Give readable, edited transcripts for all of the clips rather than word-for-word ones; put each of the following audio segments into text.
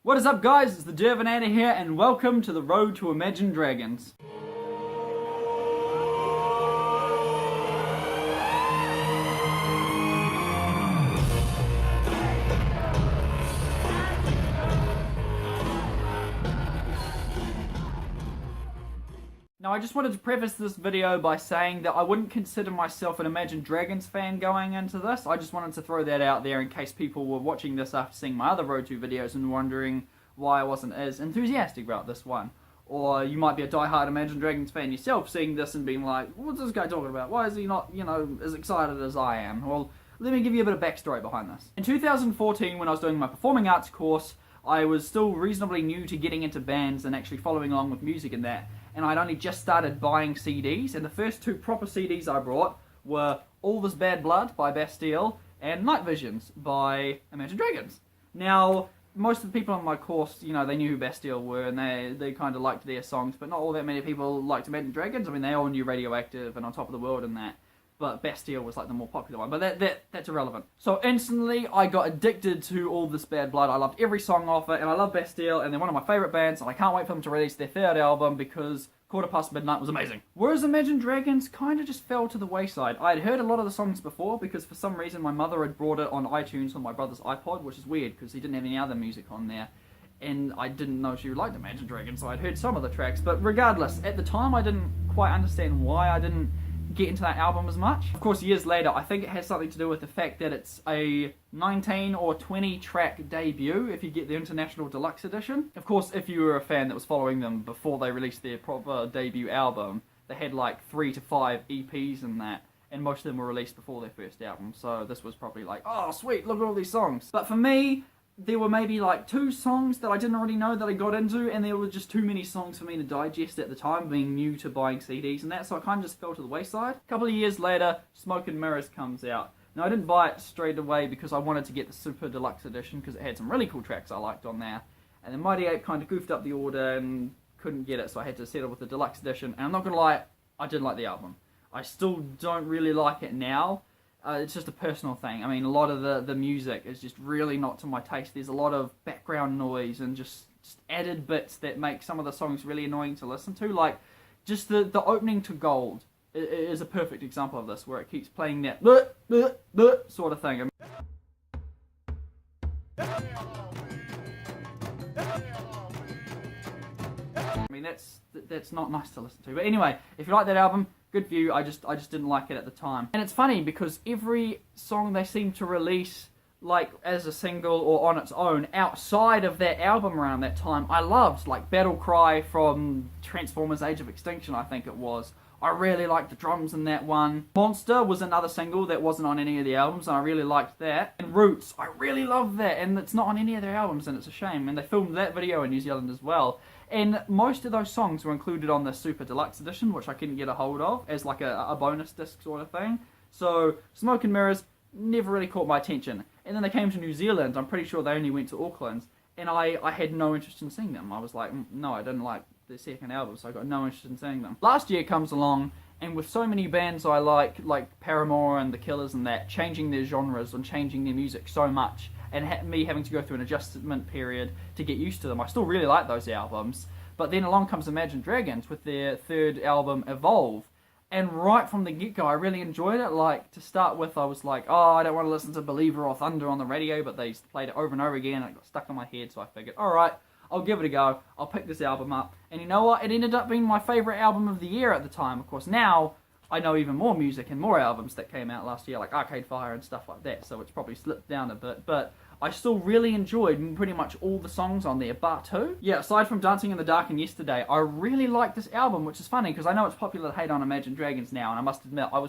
What is up, guys? It's the Dervinator here, and welcome to the Road to Imagine Dragons. Now, I just wanted to preface this video by saying that I wouldn't consider myself an Imagine Dragons fan going into this. I just wanted to throw that out there in case people were watching this after seeing my other Road to videos and wondering why I wasn't as enthusiastic about this one. Or you might be a die-hard Imagine Dragons fan yourself, seeing this and being like, what's this guy talking about? Why is he not, as excited as I am? Well, let me give you a bit of backstory behind this. In 2014, when I was doing my performing arts course, I was still reasonably new to getting into bands and actually following along with music and that. And I'd only just started buying CDs, and the first two proper CDs I brought were All This Bad Blood by Bastille and Night Visions by Imagine Dragons. Now, most of the people on my course, they knew who Bastille were, and they kind of liked their songs, but not all that many people liked Imagine Dragons. I mean, they all knew Radioactive and On Top of the World and that, but Bastille was like the more popular one, but that's irrelevant. So instantly, I got addicted to All This Bad Blood. I loved every song off it, and I love Bastille, and they're one of my favourite bands, and I can't wait for them to release their third album, because Quarter Past Midnight was amazing. Whereas Imagine Dragons kind of just fell to the wayside. I had heard a lot of the songs before, because for some reason my mother had brought it on iTunes on my brother's iPod, which is weird, because he didn't have any other music on there, and I didn't know she liked Imagine Dragons, so I'd heard some of the tracks, but regardless, at the time I didn't quite understand why I didn't get into that album as much. Of course, years later, I think it has something to do with the fact that it's a 19 or 20 track debut if you get the International Deluxe Edition. Of course, if you were a fan that was following them before they released their proper debut album, they had like 3 to 5 EPs in that, and most of them were released before their first album, so this was probably like, oh sweet, look at all these songs. But for me, there were maybe like 2 songs that I didn't already know that I got into, and there were just too many songs for me to digest at the time, being new to buying CDs and that, so I kind of just fell to the wayside. A couple of years later, Smoke and Mirrors comes out. Now, I didn't buy it straight away because I wanted to get the Super Deluxe Edition because it had some really cool tracks I liked on there, and then Mighty Ape kind of goofed up the order and couldn't get it, so I had to settle with the Deluxe Edition, and I'm not gonna lie, I did like the album. I still don't really like it now. It's just a personal thing. I mean, a lot of the music is just really not to my taste. There's a lot of background noise and just added bits that make some of the songs really annoying to listen to. Like, just the opening to Gold is a perfect example of this, where it keeps playing that sort of thing. I mean, that's not nice to listen to. But anyway, if you like that album, good for you. I just didn't like it at the time. And it's funny because every song they seem to release, like as a single or on its own, outside of that album around that time, I loved. Like Battle Cry from Transformers Age of Extinction, I think it was. I really liked the drums in that one. Monster was another single that wasn't on any of the albums, and I really liked that. And Roots, I really love that, and it's not on any of their albums, and it's a shame. And they filmed that video in New Zealand as well. And most of those songs were included on the Super Deluxe Edition, which I couldn't get a hold of, as like a bonus disc sort of thing. So, Smoke and Mirrors never really caught my attention. And then they came to New Zealand. I'm pretty sure they only went to Auckland, and I had no interest in seeing them. I was like, no, I didn't like the second album, so I got no interest in seeing them. Last year comes along, and with so many bands I like Paramore and The Killers and that, changing their genres and changing their music so much, and me having to go through an adjustment period to get used to them. I still really like those albums, but then along comes Imagine Dragons with their third album, Evolve, and right from the get-go, I really enjoyed it. Like, to start with, I was like, oh, I don't want to listen to Believer or Thunder on the radio, but they played it over and over again, and it got stuck in my head, so I figured, alright, I'll give it a go, I'll pick this album up, and you know what, it ended up being my favourite album of the year at the time. Of course, now, I know even more music and more albums that came out last year, like Arcade Fire and stuff like that, so it's probably slipped down a bit, but I still really enjoyed pretty much all the songs on there, bar 2. Yeah, aside from Dancing in the Dark and Yesterday, I really like this album, which is funny, because I know it's popular to hate on Imagine Dragons now, and I must admit, I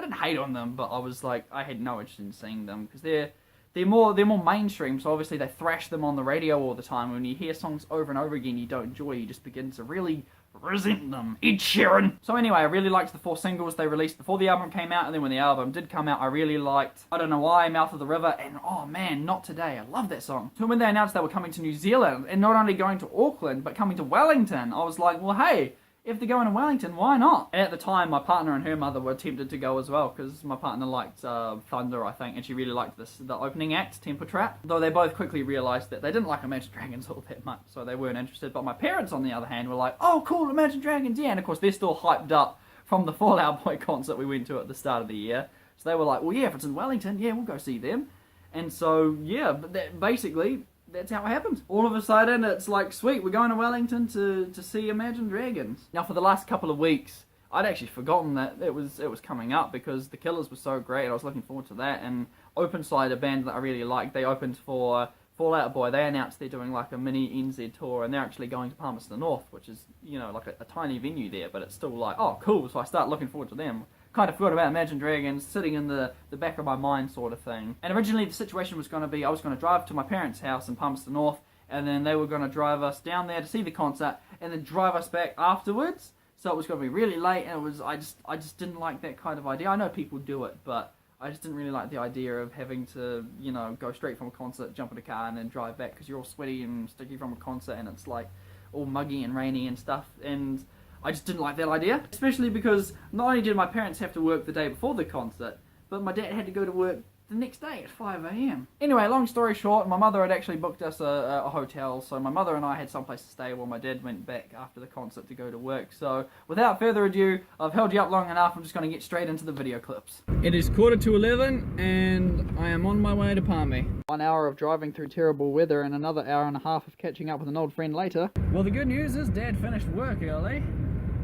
didn't hate on them, but I was like, I had no interest in seeing them, because they're more mainstream, so obviously they thrash them on the radio all the time. When you hear songs over and over again you don't enjoy, you just begin to really resent them. Ed Sheeran! So anyway, I really liked the 4 singles they released before the album came out, and then when the album did come out, I really liked I Don't Know Why, Mouth of the River, and oh man, Not Today. I love that song. So when they announced they were coming to New Zealand, and not only going to Auckland, but coming to Wellington, I was like, well hey, if they're going to Wellington, why not? And at the time, my partner and her mother were tempted to go as well, because my partner liked Thunder, I think, and she really liked the opening act, Temper Trap. Though they both quickly realised that they didn't like Imagine Dragons all that much, so they weren't interested. But my parents, on the other hand, were like, oh, cool, Imagine Dragons, yeah. And of course, they're still hyped up from the Fall Out Boy concert we went to at the start of the year. So they were like, well, yeah, if it's in Wellington, yeah, we'll go see them. And so, yeah, but basically, that's how it happened. All of a sudden, it's like, sweet, we're going to Wellington to see Imagine Dragons. Now, for the last couple of weeks, I'd actually forgotten that it was coming up because The Killers was so great, and I was looking forward to that. And Openside, a band that I really liked, they opened for Fall Out Boy. They announced they're doing like a mini NZ tour, and they're actually going to Palmerston North, which is, you know, like a tiny venue there, but it's still like, oh, cool. So I start looking forward to them. Kind of forgot about Imagine Dragons, sitting in the back of my mind sort of thing. And originally the situation was going to be, I was going to drive to my parents' house in Palmerston North, and then they were going to drive us down there to see the concert, and then drive us back afterwards. So it was going to be really late, and it was I just didn't like that kind of idea. I know people do it, but I just didn't really like the idea of having to, you know, go straight from a concert, jump in a car, and then drive back, because you're all sweaty and sticky from a concert, and it's like all muggy and rainy and stuff, and I just didn't like that idea, especially because not only did my parents have to work the day before the concert, but my dad had to go to work the next day at 5 AM. Anyway, long story short, my mother had actually booked us a hotel, so my mother and I had someplace to stay while my dad went back after the concert to go to work. So, without further ado, I've held you up long enough, I'm just going to get straight into the video clips. It is 11:15, and I am on my way to Palmy. 1 hour of driving through terrible weather, and another hour and a half of catching up with an old friend later. Well, the good news is Dad finished work early.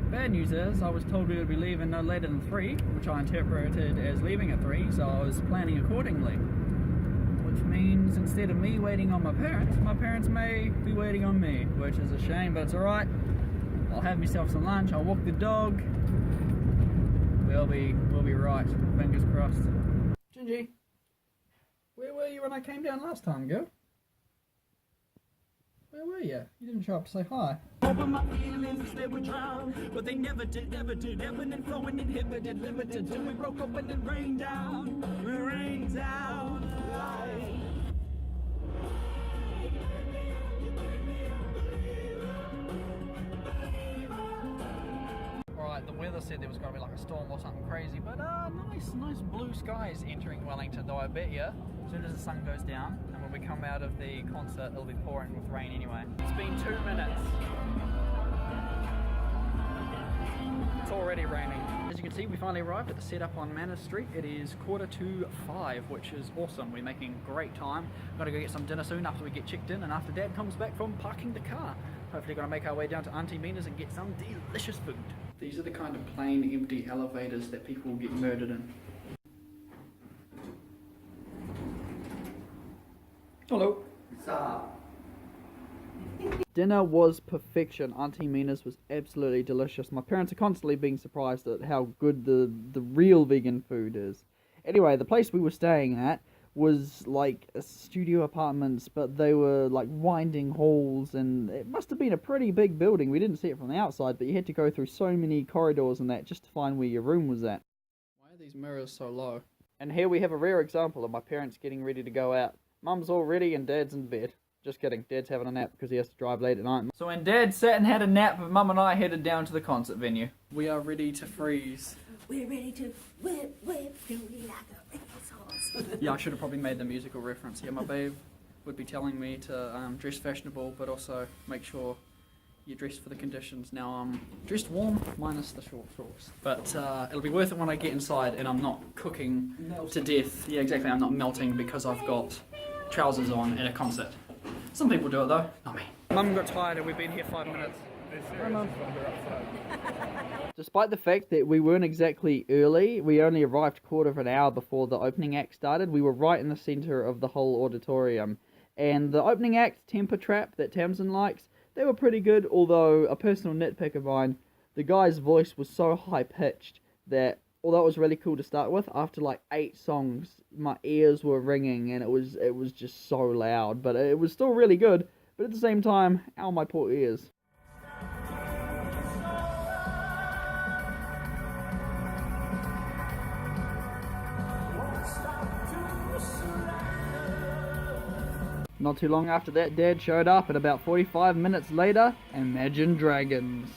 Bad news is, I was told we would be leaving no later than 3, which I interpreted as leaving at 3, so I was planning accordingly. Which means, instead of me waiting on my parents may be waiting on me, which is a shame, but it's alright. I'll have myself some lunch, I'll walk the dog. We'll be right, fingers crossed. Gingy, where were you when I came down last time, girl? Where were you? You didn't show up to say hi. Over my feelings, they would drown, but they never did, ebbing and flowing, inhibited, limited, till we broke up and it rained down, Alright, the weather said there was going to be like a storm or something crazy, but nice blue skies entering Wellington, though I bet you, as soon as the sun goes down, and when we come out of the concert, it'll be pouring with rain anyway. It's been 2 minutes. It's already raining. As you can see, we finally arrived at the setup on Manor Street. It is 4:45, which is awesome. We're making great time. We've got to go get some dinner soon after we get checked in and after Dad comes back from parking the car. Hopefully going to make our way down to Auntie Mina's and get some delicious food. These are the kind of plain, empty elevators that people get murdered in. Hello. What's up? Dinner was perfection. Auntie Mina's was absolutely delicious. My parents are constantly being surprised at how good the real vegan food is. Anyway, the place we were staying at was like a studio apartments, but they were like winding halls, and it must have been a pretty big building. We didn't see it from the outside, but you had to go through so many corridors and that just to find where your room was at. Why are these mirrors so low? And here we have a rare example of my parents getting ready to go out. Mum's all ready and Dad's in bed. Just kidding, Dad's having a nap because he has to drive late at night. So when Dad sat and had a nap, Mum and I headed down to the concert venue. We are ready to freeze. We're ready to whip, Philly like a racehorse. Yeah, I should have probably made the musical reference here. My babe would be telling me to dress fashionable, but also make sure you're dressed for the conditions. Now I'm dressed warm, minus the short shorts. But it'll be worth it when I get inside and I'm not cooking to death. Yeah, exactly, I'm not melting because I've got trousers on at a concert. Some people do it though, not me. Mum got tired and we've been here 5 minutes. Hi, Mum. Despite the fact that we weren't exactly early, we only arrived a quarter of an hour before the opening act started. We were right in the centre of the whole auditorium. And the opening act, Temper Trap, that Tamsin likes, they were pretty good, although a personal nitpick of mine, the guy's voice was so high-pitched that, although it was really cool to start with, after like 8 songs, my ears were ringing and it was just so loud. But it was still really good, but at the same time, ow, my poor ears. Not too long after that, Dad showed up, and about 45 minutes later, Imagine Dragons.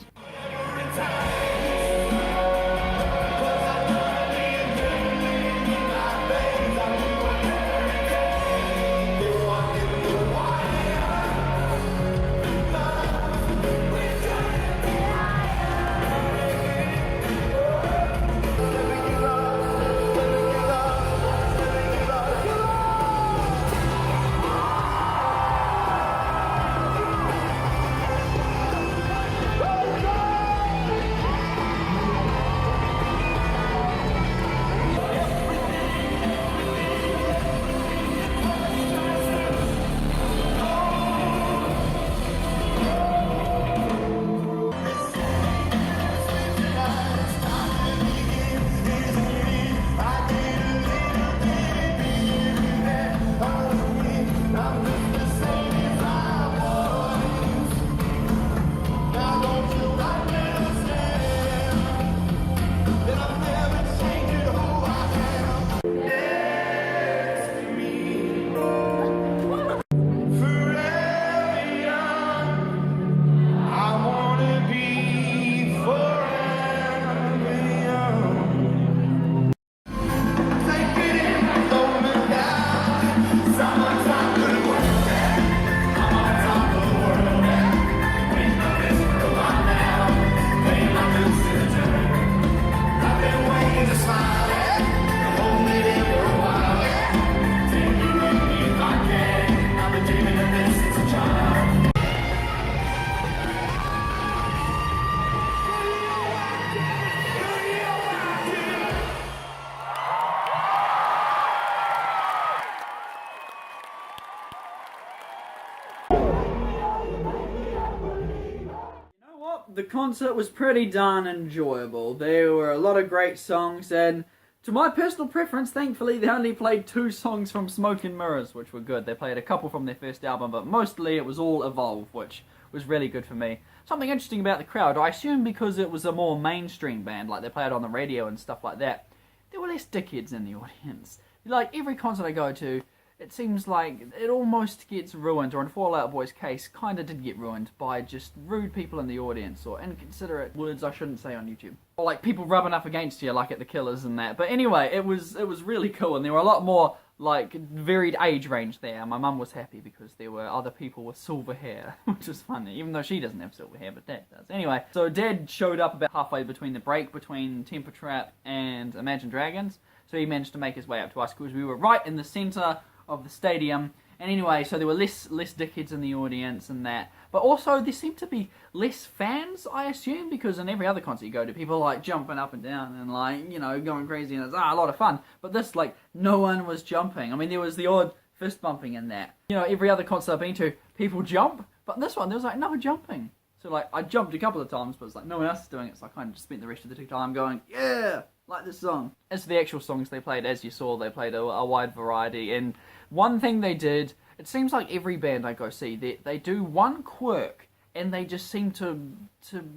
The concert was pretty darn enjoyable. There were a lot of great songs, and to my personal preference, thankfully, they only played 2 songs from Smoke and Mirrors, which were good. They played a couple from their first album, but mostly it was all Evolve, which was really good for me. Something interesting about the crowd, I assume because it was a more mainstream band, like they played on the radio and stuff like that, there were less dickheads in the audience. Like, every concert I go to, it seems like it almost gets ruined, or in Fall Out Boy's case, kinda did get ruined by just rude people in the audience, or inconsiderate words I shouldn't say on YouTube. Or like people rubbing up against you, like at the Killers and that. But anyway, it was really cool, and there were a lot more, like, varied age range there. My mum was happy because there were other people with silver hair, which is funny, even though she doesn't have silver hair, but Dad does. Anyway, so Dad showed up about halfway between the break between Temper Trap and Imagine Dragons, so he managed to make his way up to us because we were right in the centre of the stadium. And anyway, so there were less dickheads in the audience and that. But also, there seemed to be less fans, I assume, because in every other concert you go to, people like jumping up and down and like, you know, going crazy, and it's a lot of fun. But this, like, no one was jumping. I mean, there was the odd fist bumping in that. You know, every other concert I've been to, people jump, but this one, there was like no jumping. So like, I jumped a couple of times, but it's like no one else is doing it, so I kind of just spent the rest of the time going, yeah, like this song. As for the actual songs they played, as you saw, they played a wide variety, and one thing they did, it seems like every band I go see, they do one quirk, and they just seem to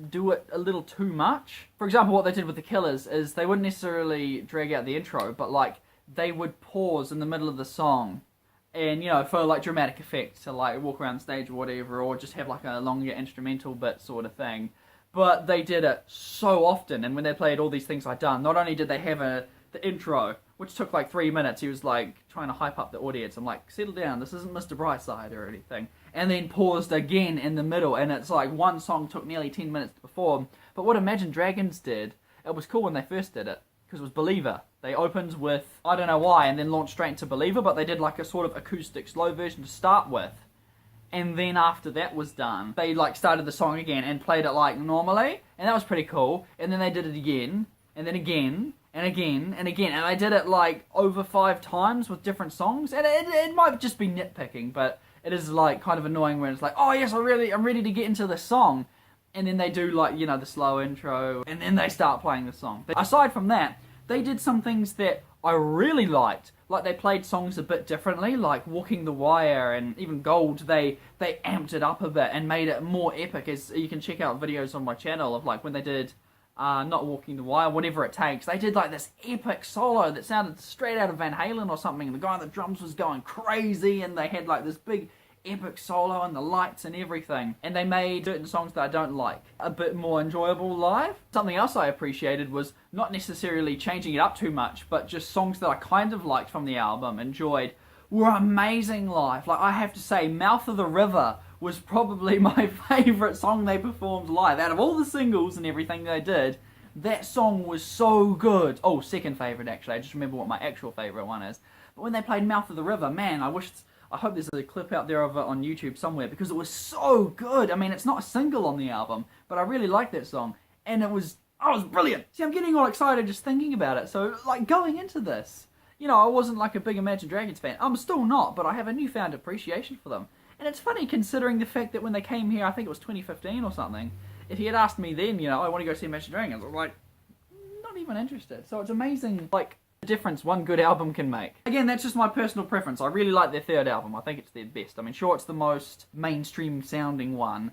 do it a little too much. For example, what they did with the Killers is they wouldn't necessarily drag out the intro, but like, they would pause in the middle of the song, and, you know, for like dramatic effect, to like walk around the stage or whatever, or just have like a longer instrumental bit sort of thing. But they did it so often, and when they played all these things I'd done, not only did they have the intro, which took like 3 minutes, he was like trying to hype up the audience. I'm like, settle down, this isn't Mr. Brightside or anything. And then paused again in the middle, and it's like one song took nearly 10 minutes to perform. But what Imagine Dragons did, it was cool when they first did it, because it was Believer. They opened with, I don't know why, and then launched straight into Believer, but they did like a sort of acoustic slow version to start with. And then after that was done, they like started the song again and played it like normally, and that was pretty cool. And then they did it again, and then again, and again, and again, and they did it like over 5 times with different songs. And it might just be nitpicking, but it is like kind of annoying when it's like, oh yes, I'm ready to get into this song. And then they do like, you know, the slow intro, and then they start playing the song. But aside from that, they did some things that I really liked. Like, they played songs a bit differently, like Walking the Wire and even Gold. They amped it up a bit and made it more epic. As you can check out videos on my channel of like when they did not Walking the Wire, Whatever It Takes. They did like this epic solo that sounded straight out of Van Halen or something, and the guy on the drums was going crazy, and they had like this big epic solo and the lights and everything. And they made certain songs that I don't like a bit more enjoyable live. Something else I appreciated was not necessarily changing it up too much, but just songs that I kind of liked from the album, enjoyed, were amazing live. Like, I have to say, Mouth of the River was probably my favourite song they performed live. Out of all the singles and everything they did, that song was so good. Oh, second favourite actually. I just remember what my actual favourite one is. But when they played Mouth of the River, man, I hope there's a clip out there of it on YouTube somewhere, because it was so good. I mean, it's not a single on the album, but I really liked that song. And it was brilliant. See, I'm getting all excited just thinking about it. So, like, going into this, you know, I wasn't like a big Imagine Dragons fan. I'm still not, but I have a newfound appreciation for them. And it's funny considering the fact that when they came here, I think it was 2015 or something, if he had asked me then, you know, I want to go see Imagine Dragons, I was like, not even interested. So it's amazing, like, the difference one good album can make. Again, that's just my personal preference. I really like their third album. I think it's their best. I mean, sure, it's the most mainstream sounding one,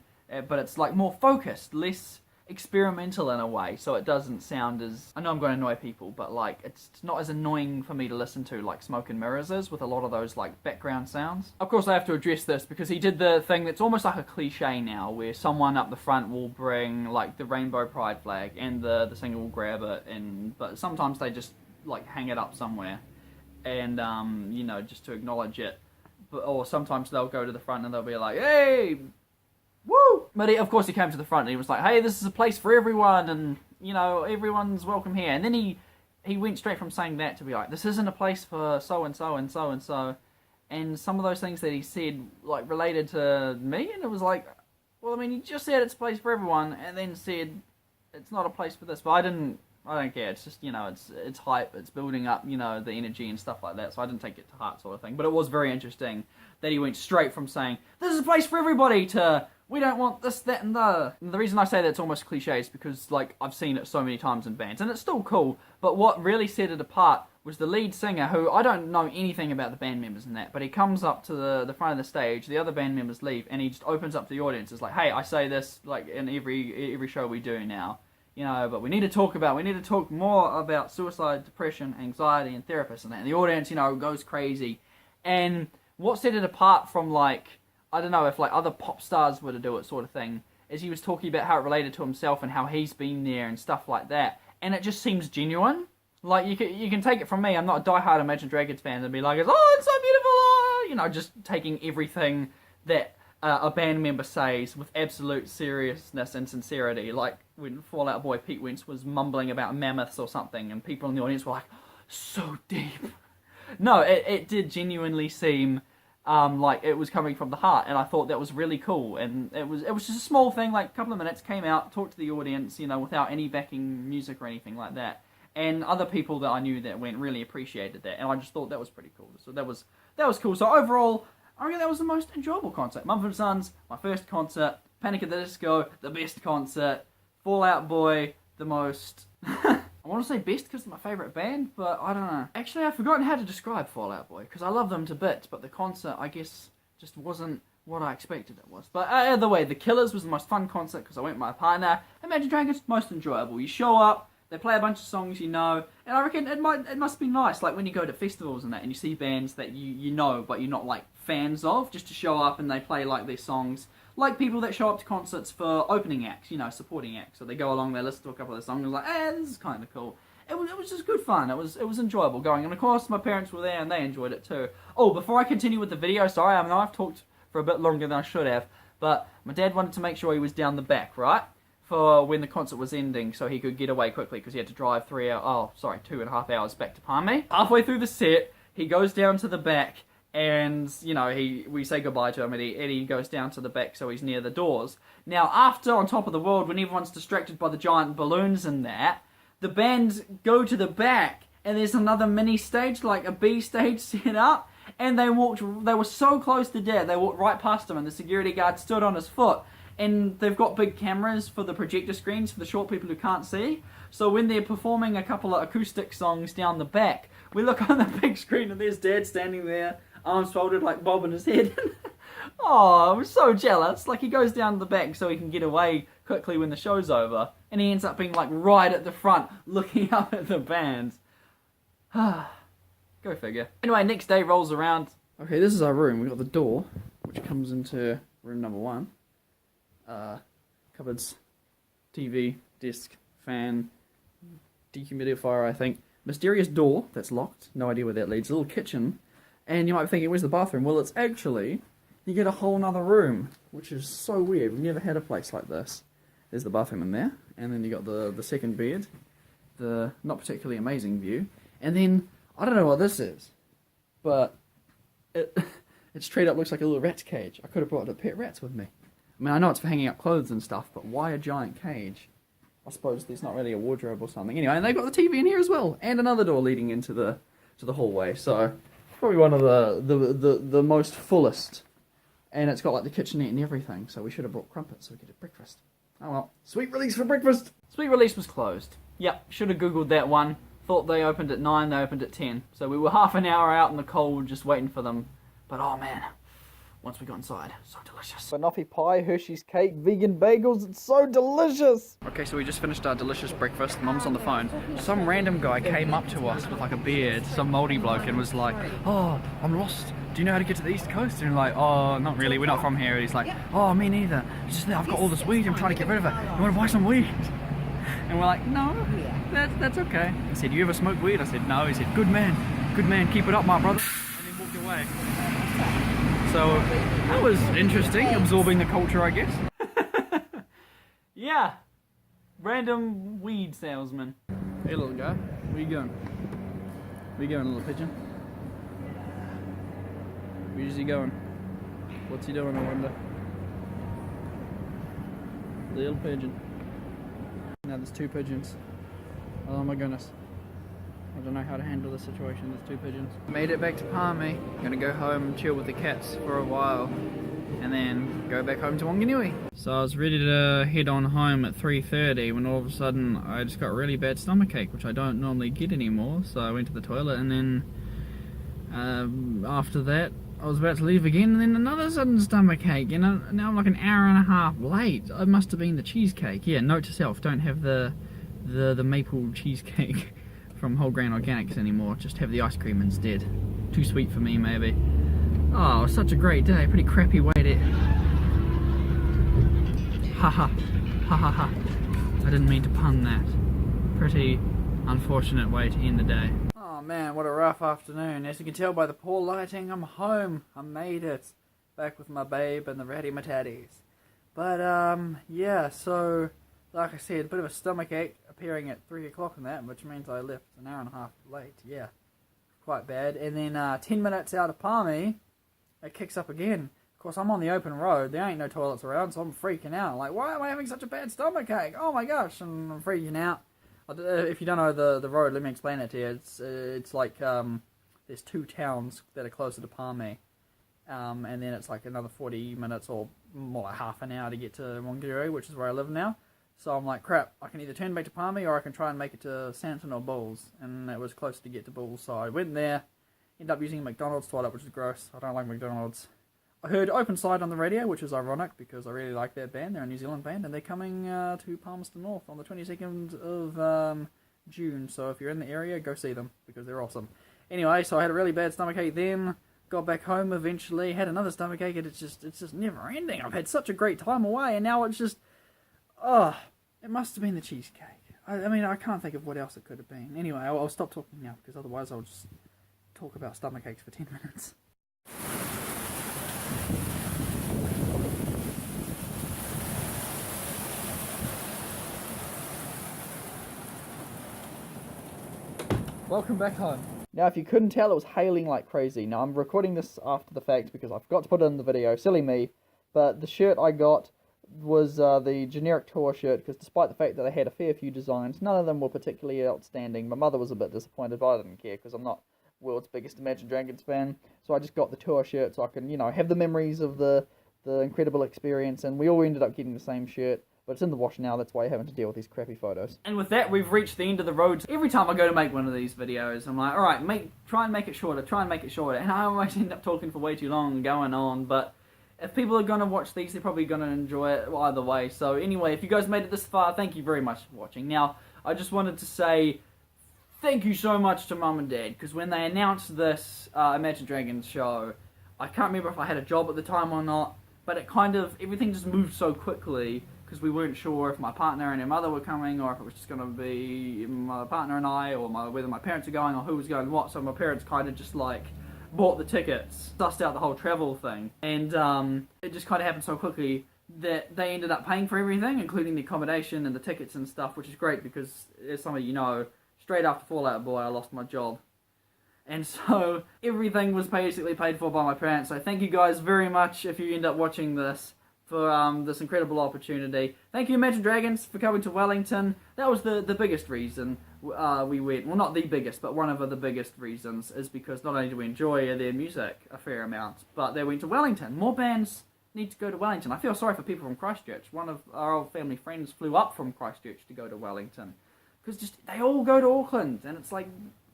but it's like more focused, less experimental in a way, so it doesn't sound as, I know I'm going to annoy people, but like, it's not as annoying for me to listen to like Smoke and Mirrors is, with a lot of those like background sounds. Of course I have to address this because he did the thing that's almost like a cliche now, where someone up the front will bring like the rainbow pride flag and the singer will grab it, but sometimes they just like hang it up somewhere and you know, just to acknowledge it, or sometimes they'll go to the front and they'll be like, hey, woo! But of course he came to the front and he was like, hey, this is a place for everyone, and, you know, everyone's welcome here. And then he went straight from saying that to be like, this isn't a place for so-and-so and so-and-so. And some of those things that he said, like, related to me, and it was like, well, I mean, he just said it's a place for everyone, and then said it's not a place for this. But I don't care. It's just, you know, it's hype. It's building up, you know, the energy and stuff like that. So I didn't take it to heart, sort of thing. But it was very interesting that he went straight from saying, this is a place for everybody, to, we don't want this, that, and the. And the reason I say that's almost cliche is because, like, I've seen it so many times in bands, and it's still cool, but what really set it apart was the lead singer, who, I don't know anything about the band members and that, but he comes up to the front of the stage, the other band members leave, and he just opens up to the audience. It's like, hey, I say this, like, in every show we do now, you know, but we need to talk more about suicide, depression, anxiety, and therapists and that. And the audience, you know, goes crazy. And what set it apart from, like, I don't know, if like other pop stars were to do it, sort of thing, is he was talking about how it related to himself and how he's been there and stuff like that, and it just seems genuine. Like, you can take it from me, I'm not a diehard Imagine Dragons fan and be like, oh, it's so beautiful, you know, just taking everything that a band member says with absolute seriousness and sincerity. Like when Fall Out Boy Pete Wentz was mumbling about mammoths or something, and people in the audience were like, so deep. No, it did genuinely seem like it was coming from the heart, and I thought that was really cool. And it was just a small thing, like a couple of minutes, came out, talked to the audience, you know, without any backing music or anything like that. And other people that I knew that went really appreciated that, and I just thought that was pretty cool. So that was cool. So overall, I reckon that was the most enjoyable concert. Mumford & Sons, my first concert. Panic at the Disco, the best concert. Fall Out Boy, the most... I want to say best because they're my favourite band, but I don't know. Actually, I've forgotten how to describe Fall Out Boy, because I love them to bits, but the concert, I guess, just wasn't what I expected it was. But either way, The Killers was the most fun concert because I went with my partner. Imagine Dragons, most enjoyable. You show up, they play a bunch of songs you know, and I reckon it must be nice, like when you go to festivals and that, and you see bands that you know, but you're not like fans of, just to show up and they play like their songs. Like people that show up to concerts for opening acts, you know, supporting acts. So they go along, they listen to a couple of the songs, and like, this is kind of cool. It was just good fun. It was enjoyable going, and of course my parents were there and they enjoyed it too. Oh, before I continue with the video, sorry, I know I've talked for a bit longer than I should have, but my dad wanted to make sure he was down the back, right, for when the concert was ending, so he could get away quickly because he had to drive 2.5 hours back to Palmy. Halfway through the set, he goes down to the back. And, you know, we say goodbye to him, and he goes down to the back so he's near the doors. Now, after On Top of the World, when everyone's distracted by the giant balloons and that, the bands go to the back, and there's another mini stage, like a B stage set up, and they were so close to Dad, they walked right past him, and the security guard stood on his foot. And they've got big cameras for the projector screens for the short people who can't see. So when they're performing a couple of acoustic songs down the back, we look on the big screen and there's Dad standing there, arms folded, like bobbing his head. Oh, I was so jealous. Like, he goes down to the back so he can get away quickly when the show's over. And he ends up being like right at the front, looking up at the band. Go figure. Anyway, next day rolls around. Okay, this is our room. We've got the door. which comes into room number 1. Cupboards, TV, desk, fan, dehumidifier, I think. Mysterious door that's locked, no idea where that leads. A little kitchen, and you might be thinking, where's the bathroom? Well, it's actually, you get a whole nother room, which is so weird. We've never had a place like this. There's the bathroom in there, and then you got the second bed, the not particularly amazing view, and then, I don't know what this is, but it straight up looks like a little rat's cage. I could have brought the pet rats with me. I mean, I know it's for hanging up clothes and stuff, but why a giant cage? I suppose there's not really a wardrobe or something. Anyway, and they've got the TV in here as well, and another door leading into the hallway. So probably one of the most fullest, and it's got like the kitchenette and everything. So we should have brought crumpets so we could have breakfast. Oh well, sweet release for breakfast. Sweet release was closed. Yep, should have googled that one. Thought they opened at 9, they opened at 10. So we were half an hour out in the cold just waiting for them. But oh man. Once we got inside, so delicious. Banoffee pie, Hershey's cake, vegan bagels, it's so delicious! Okay, so we just finished our delicious breakfast. Mum's on the phone. Some random guy came up to us with like a beard, some mouldy bloke, and was like, oh, I'm lost. Do you know how to get to the East Coast? And we're like, oh, not really, we're not from here. And he's like, oh, me neither. It's just that I've got all this weed, I'm trying to get rid of it. You want to buy some weed? And we're like, no, that's okay. He said, you ever smoke weed? I said, no. He said, good man, keep it up, my brother. And then walked away. So, that was interesting, absorbing the culture, I guess. Yeah, random weed salesman. Hey little guy, where you going? Where you going, little pigeon? Where's he going? What's he doing, I wonder? Little pigeon. Now there's 2 pigeons. Oh my goodness. I don't know how to handle the situation, there's 2 pigeons. Made it back to Palmy. Gonna go home and chill with the cats for a while. And then go back home to Wanganui. So I was ready to head on home at 3:30 when all of a sudden I just got really bad stomachache, which I don't normally get anymore. So I went to the toilet and then after that I was about to leave again and then another sudden stomachache. And now I'm like an hour and a half late. It must have been the cheesecake. Yeah, note to self, don't have the maple cheesecake from whole grain organics anymore, just have the ice cream instead. Too sweet for me maybe. Oh, such a great day, pretty crappy way to... Haha, ha ha ha. I didn't mean to pun that. Pretty unfortunate way to end the day. Oh man, what a rough afternoon. As you can tell by the poor lighting, I'm home. I made it. Back with my babe and the ratty mataties. But yeah, so like I said, a bit of a stomachache appearing at 3 o'clock and that, which means I left an hour and a half late. Yeah, quite bad. And then 10 minutes out of Palmy, it kicks up again. Of course, I'm on the open road. There ain't no toilets around, so I'm freaking out. Like, why am I having such a bad stomachache? Oh my gosh, and I'm freaking out. If you don't know the road, let me explain it to you. It's like there's 2 towns that are closer to Palmy, and then it's like another 40 minutes or more like half an hour to get to Wanganui, which is where I live now. So I'm like, crap, I can either turn back to Palmy or I can try and make it to Santon or Bulls. And it was close to get to Bulls, so I went there, ended up using a McDonald's toilet, which is gross. I don't like McDonald's. I heard Open Side on the radio, which is ironic because I really like that band. They're a New Zealand band, and they're coming to Palmerston North on the 22nd of June. So if you're in the area, go see them because they're awesome. Anyway, so I had a really bad stomachache then. Got back home eventually, had another stomachache, and it's just never ending. I've had such a great time away, and now it's just... Oh, it must have been the cheesecake. I mean, I can't think of what else it could have been. Anyway, I'll stop talking now, because otherwise I'll just talk about stomachaches for 10 minutes. Welcome back home. Now, if you couldn't tell, it was hailing like crazy. Now, I'm recording this after the fact because I forgot to put it in the video. Silly me. But the shirt I got was the generic tour shirt, because despite the fact that I had a fair few designs, none of them were particularly outstanding. My mother was a bit disappointed, but I didn't care, because I'm not world's biggest Imagine Dragons fan. So I just got the tour shirt so I can, you know, have the memories of the incredible experience, and we all ended up getting the same shirt. But it's in the wash now, that's why you're having to deal with these crappy photos. And with that, we've reached the end of the road. Every time I go to make one of these videos, I'm like, alright, try and make it shorter, and I always end up talking for way too long and going on, but if people are going to watch these, they're probably going to enjoy it either way. So anyway, if you guys made it this far, thank you very much for watching. Now, I just wanted to say thank you so much to Mum and Dad, because when they announced this Imagine Dragons show, I can't remember if I had a job at the time or not, but it kind of, everything just moved so quickly because we weren't sure if my partner and her mother were coming, or if it was just going to be my partner and I, or whether my parents are going, or who was going what. So my parents kind of just like bought the tickets, sussed out the whole travel thing, and it just kind of happened so quickly that they ended up paying for everything, including the accommodation and the tickets and stuff, which is great because, as some of you know, straight after Fall Out Boy I lost my job. And so everything was basically paid for by my parents. So thank you guys very much if you end up watching this for this incredible opportunity. Thank you Imagine Dragons for coming to Wellington. That was the biggest reason we went. Well, not the biggest, but one of the biggest reasons is because not only do we enjoy their music a fair amount, but they went to Wellington. More bands need to go to Wellington. I feel sorry for people from Christchurch. One of our old family friends flew up from Christchurch to go to Wellington. Because just they all go to Auckland, and it's like,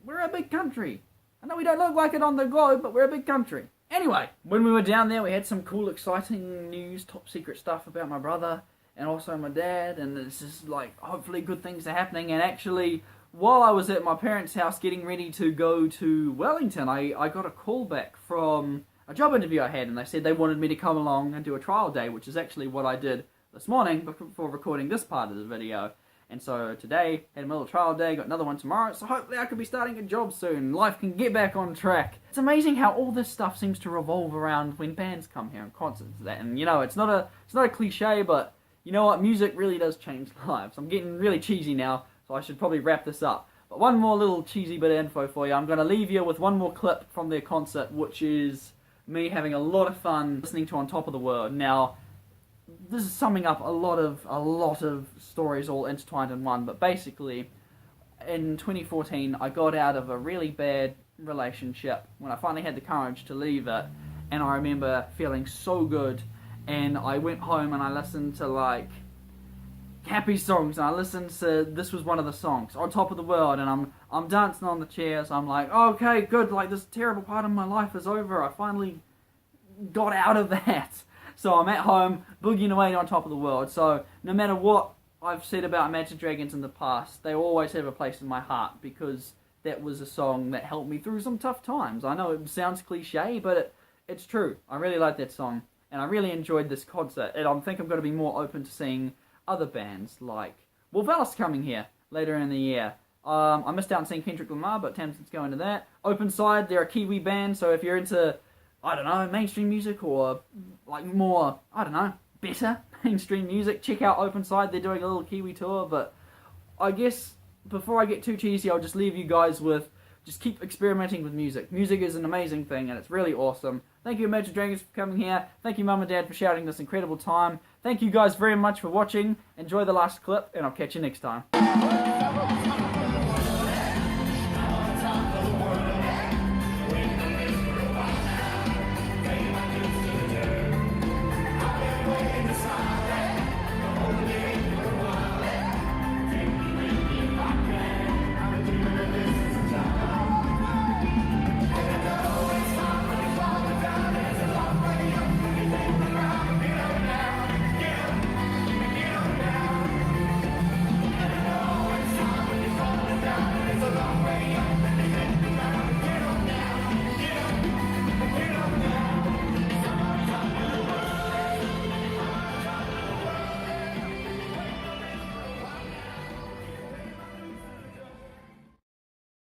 we're a big country. I know we don't look like it on the globe, but we're a big country. Anyway, when we were down there, we had some cool, exciting news, top secret stuff about my brother and also my dad, and it's just like, hopefully good things are happening. And actually, while I was at my parents' house getting ready to go to Wellington, I got a call back from a job interview I had, and they said they wanted me to come along and do a trial day, which is actually what I did this morning before recording this part of the video. And so today, had a little trial day, got another one tomorrow, so hopefully I could be starting a job soon. Life can get back on track. It's amazing how all this stuff seems to revolve around when bands come here and concerts. And you know, it's not a cliche, but you know what? Music really does change lives. I'm getting really cheesy now, so I should probably wrap this up. But one more little cheesy bit of info for you. I'm going to leave you with one more clip from their concert, which is me having a lot of fun listening to On Top of the World. Now, this is summing up a lot of stories all intertwined in one, but basically, in 2014, I got out of a really bad relationship when I finally had the courage to leave it, and I remember feeling so good, and I went home and I listened to, like, happy songs, and I listened to, this was one of the songs, On Top of the World, and I'm dancing on the chairs. I'm like, okay, good, like, this terrible part of my life is over. I finally got out of that. So I'm at home, boogieing away On Top of the World. So no matter what I've said about Imagine Dragons in the past, they always have a place in my heart, because that was a song that helped me through some tough times. I know it sounds cliche, but it's true. I really like that song, and I really enjoyed this concert, and I think I'm going to be more open to seeing other bands, like, well, Velas coming here later in the year. I missed out on seeing Kendrick Lamar, but Tamsin's going to that. Open Side, they're a Kiwi band, so if you're into, I don't know, mainstream music, or like more, I don't know, better mainstream music, check out Open Side. They're doing a little Kiwi tour. But I guess before I get too cheesy, I'll just leave you guys with, just keep experimenting with music. Music is an amazing thing, and it's really awesome. Thank you, Imagine Dragons, for coming here. Thank you, Mum and Dad, for shouting this incredible time. Thank you guys very much for watching. Enjoy the last clip, and I'll catch you next time.